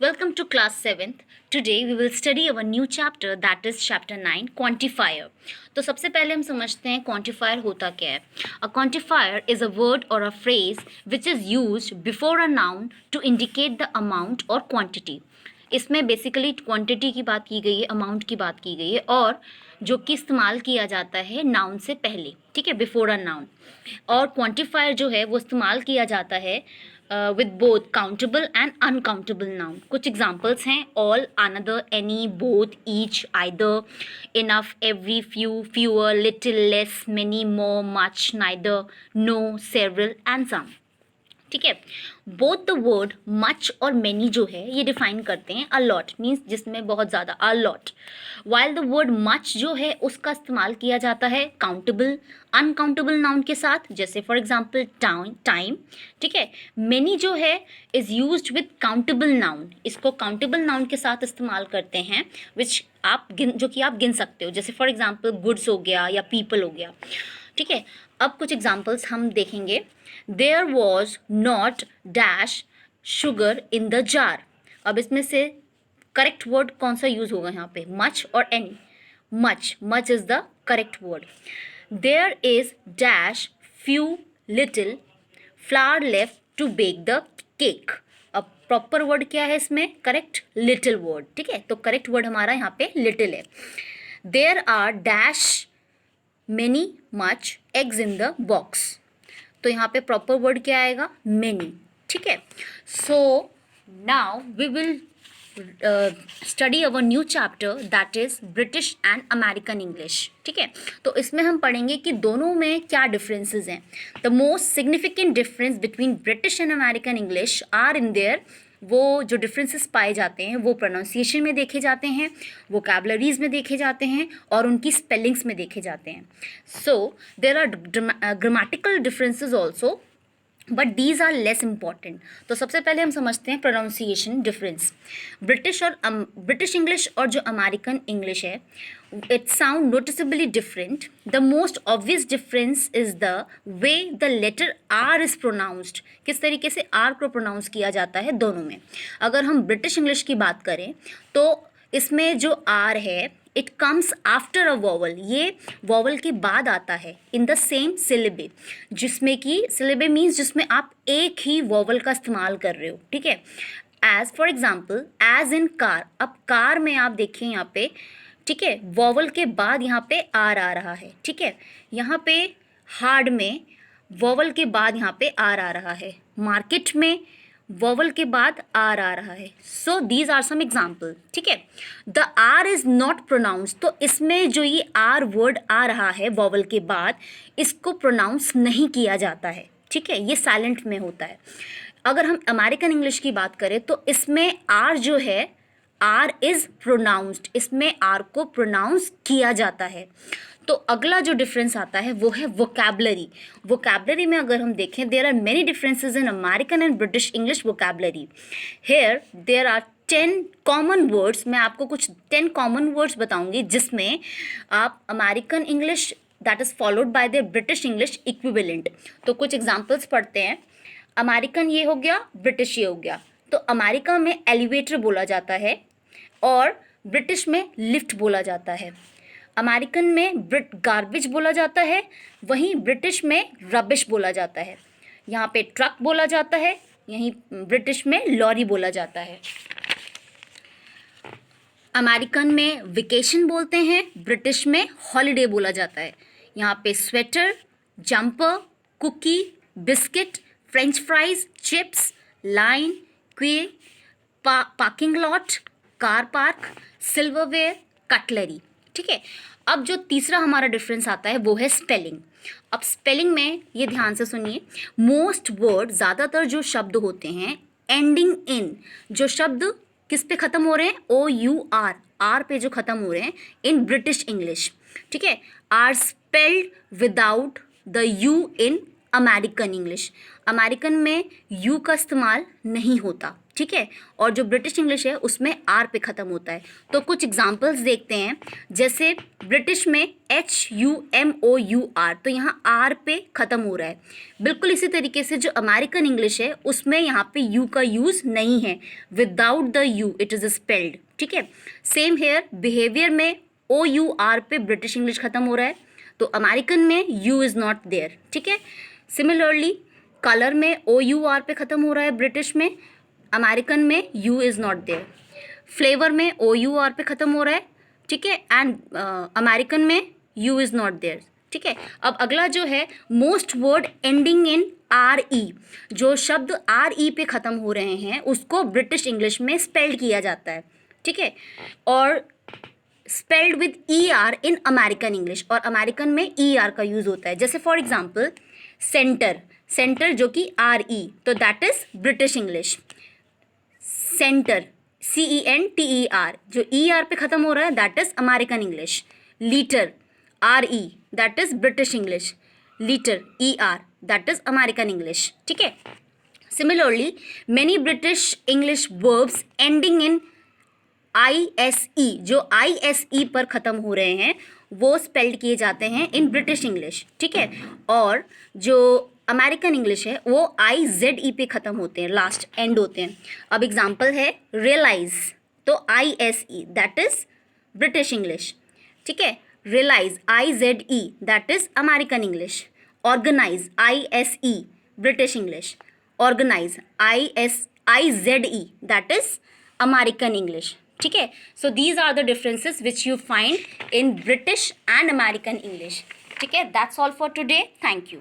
Welcome to class 7th. Today we will study our new chapter that is chapter 9 quantifier. तो सबसे पहले हम समझते हैं quantifier होता क्या है. A quantifier is a word or a phrase which is used before a noun to indicate the amount or quantity. इसमें बेसिकली क्वांटिटी की बात की गई है, अमाउंट की बात की गई है और जो कि इस्तेमाल किया जाता है नाउन से पहले, ठीक है, बिफोर अ नाउन. और क्वांटिफायर जो है वो इस्तेमाल किया जाता है with both countable and uncountable noun. कुछ एग्जांपल्स हैं: all, another, any, both, each, either, enough, every, few, fewer, little, less, many, more, much, neither, no, several and some. ठीक है. बोथ द वर्ड मच और many जो है ये define करते हैं अलॉट, मीन्स जिसमें बहुत ज़्यादा, a lot. While the word much जो है उसका इस्तेमाल किया जाता है काउंटेबल, अनकाउंटेबल नाउन के साथ, जैसे फॉर एग्जांपल टाइम. ठीक है. मैनी जो है is used with countable noun, इसको काउंटेबल नाउन के साथ इस्तेमाल करते हैं विच आप जो कि आप गिन सकते हो, जैसे फॉर एग्जांपल गुड्स हो गया या पीपल हो गया. ठीक है. अब कुछ एग्जांपल्स हम देखेंगे. There was not dash sugar in the jar. अब इसमें से करेक्ट वर्ड कौन सा यूज होगा यहाँ पे, मच और any. Much is the correct word. There is dash few little flower left to bake the cake. अब प्रॉपर वर्ड क्या है इसमें, करेक्ट, लिटिल वर्ड. ठीक है. तो करेक्ट वर्ड हमारा यहाँ पे लिटिल है. There are dash many much eggs in the box. तो यहाँ पे प्रॉपर वर्ड क्या आएगा, मेनी. ठीक है. So now we will study our new chapter that is British and American English. ठीक है. तो इसमें हम पढ़ेंगे कि दोनों में क्या डिफरेंसेस हैं. The most significant difference between British and American English are in there, वो जो डिफरेंसेस पाए जाते हैं वो प्रोनाउंसिएशन में देखे जाते हैं, वोकैबुलरीज में देखे जाते हैं और उनकी स्पेलिंग्स में देखे जाते हैं. So there are grammatical differences also but these are less important. तो सबसे पहले हम समझते हैं प्रोनाउंसिएशन डिफरेंस. ब्रिटिश इंग्लिश और जो अमेरिकन इंग्लिश है, it sound noticeably different. The most obvious difference is the way the letter R is pronounced. किस तरीके से R को प्रोनाउंस किया जाता है दोनों में. अगर हम ब्रिटिश इंग्लिश की बात करें तो इसमें जो R है it comes after a vowel, ये वॉवल के बाद आता है इन द सेम सिलेबे, जिसमें कि सिलेबे मीन्स जिसमें आप एक ही वॉवल का इस्तेमाल कर रहे हो. ठीक है. As for example as in car. अब कार में आप देखिए यहाँ पे, ठीक है, वॉवल के बाद यहाँ पे आर आ रहा है. ठीक है. यहाँ पे हार्ड में वॉवल के बाद यहाँ पे आर आ रहा है. मार्केट में वॉवल के बाद आर आ रहा है. So these are some example. ठीक है. The R is not pronounce. तो इसमें जो ये आर वर्ड आ रहा है वॉवल के बाद, इसको प्रोनाउंस नहीं किया जाता है. ठीक है. ये साइलेंट में होता है. अगर हम अमेरिकन इंग्लिश की बात करें तो इसमें आर जो है, आर इज प्रोनाउंस्ड, इसमें आर को प्रोनाउंस किया जाता है. तो अगला जो डिफरेंस आता है वो है वोकैबुलरी. वोकैबुलरी में अगर हम देखें, there are many differences in American and British English vocabulary. Here there are 10 common words. मैं आपको कुछ 10 कॉमन वर्ड्स बताऊंगी जिसमें आप American English that is followed by the British English equivalent. तो कुछ एग्जाम्पल्स पढ़ते हैं. अमेरिकन ये हो गया, ब्रिटिश ये हो गया. तो अमेरिका में एलिवेटर बोला जाता है और ब्रिटिश में लिफ्ट बोला जाता है. अमेरिकन में गार्बेज बोला जाता है, वहीं ब्रिटिश में रबिश बोला जाता है. यहाँ पे ट्रक बोला जाता है, यहीं ब्रिटिश में लॉरी बोला जाता है. अमेरिकन में वेकेशन बोलते हैं, ब्रिटिश में हॉलीडे बोला जाता है. यहाँ पे sweater, jumper, cookie, biscuit, French fries, chips, line, queue, parking lot, car park, silverware, cutlery. ठीक है. अब जो तीसरा हमारा डिफरेंस आता है वो है स्पेलिंग. अब स्पेलिंग में ये ध्यान से सुनिए, मोस्ट वर्ड, ज़्यादातर जो शब्द होते हैं एंडिंग इन, जो शब्द किस पे ख़त्म हो रहे हैं, ओ यू आर, आर पे जो ख़त्म हो रहे हैं इन ब्रिटिश इंग्लिश. ठीक है. Are spelled without the U in American English. American में यू का इस्तेमाल नहीं होता. ठीक है, और जो ब्रिटिश इंग्लिश है उसमें आर पे ख़त्म होता है। तो कुछ एग्जांपल्स देखते हैं, जैसे ब्रिटिश में HUMOUR, तो यहाँ आर पे ख़त्म हो रहा है। बिल्कुल इसी तरीके से जो अमेरिकन इंग्लिश है उसमें यहाँ पे यू का यूज़ नहीं है, without the you it is spelled, ठीक है। सेम हेयर, बिहेवियर में OUR पे ब्रिटिश इंग्लिश ख़त्म हो रहा है, तो अमेरिकन में यू इज़ नॉट देयर, ठीक है। सिमिलरली कलर में OUR पे ख़त्म हो रहा है ब्रिटिश में, अमेरिकन में U is not there. Flavour में OUR पे ख़त्म हो रहा है, ठीक है, एंड अमेरिकन में यू इज़ नॉट देयर, ठीक है। अब अगला जो है, most word ending in RE, जो शब्द RE पे ख़त्म हो रहे हैं उसको ब्रिटिश इंग्लिश में स्पेल्ड किया जाता है, ठीक है, और spelled with ER in American English, और अमेरिकन में ER का यूज़ होता है। जैसे फॉर एग्जांपल सेंटर, सेंटर जो कि RE, तो that is British English. Centre CENTER, जो ER पे ख़त्म हो रहा है that is American English. Litre RE, that is British English. Litre ER, that is American English, ठीक है। Similarly many British English verbs ending in ISE, जो ISE पर ख़त्म हो रहे हैं वो स्पेल्ड किए जाते हैं इन ब्रिटिश इंग्लिश, ठीक है, और जो अमेरिकन इंग्लिश है वो IZE पे ख़त्म होते हैं, लास्ट एंड होते हैं। अब एग्जांपल है रियलाइज, तो ISE that is British English, ठीक है। Realize IZE that is American English. Organise ISE British English. Organize IZE that is American English, ठीक है। So these are the differences which you find in British and American English, ठीक है। That's all for today, thank you.